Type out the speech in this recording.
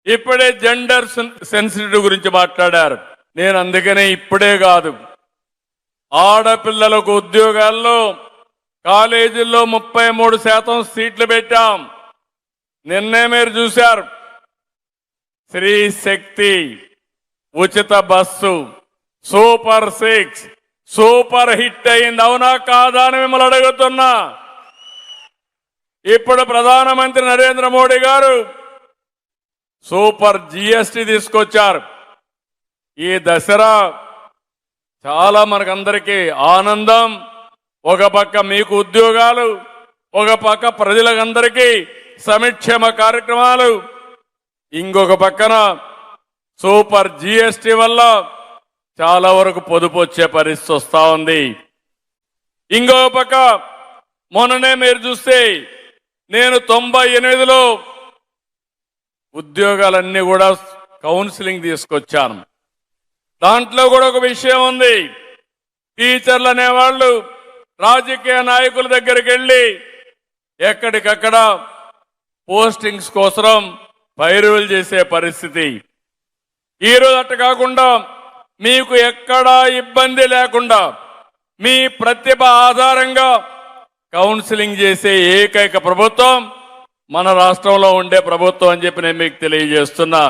ఇప్పుడే gender sensitive గురించి మాట్లాడారు. నేను అందుకనే ఇప్పుడే కాదు, ఆడపిల్లలకు ఉద్యోగాల్లో కాలేజీల్లో 33% సీట్లు పెట్టాం. నిన్నే మీరు చూశారు, స్త్రీ శక్తి, ఉచిత బస్సు, సూపర్ 6 సూపర్ హిట్ అయింది. అవునా కాదా అని మిమ్మల్ని అడుగుతున్నా. ఇప్పుడు ప్రధానమంత్రి నరేంద్ర మోడీ గారు సూపర్ జిఎస్టి తీసుకొచ్చారు. ఈ దసరా చాలా మనకందరికీ ఆనందం. ఒక పక్క మీకు ఉద్యోగాలు, ఒక పక్క ప్రజలందరికీ సంక్షేమ కార్యక్రమాలు, ఇంకొక పక్కన సూపర్ జిఎస్టి వల్ల చాలా వరకు పొదుపు వచ్చే పరిస్థితి వస్తూ ఉంది. ఇంకొక పక్క మొన్ననే మీరు చూస్తే నేను 98లో ఉద్యోగాలన్నీ కూడా కౌన్సిలింగ్ తీసుకొచ్చాను. దాంట్లో కూడా ఒక విషయం ఉంది. టీచర్లు అనేవాళ్ళు రాజకీయ నాయకుల దగ్గరికి వెళ్ళి ఎక్కడికక్కడ పోస్టింగ్స్ కోసం పైరువులు చేసే పరిస్థితి. ఈరోజు అట్ట కాకుండా మీకు ఎక్కడా ఇబ్బంది లేకుండా మీ ప్రతిభ ఆధారంగా కౌన్సిలింగ్ చేసే ఏకైక ప్రభుత్వం మన రాష్ట్రంలో ఉండే ప్రభుత్వం అని చెప్పి నేను మీకు తెలియజేస్తున్నా.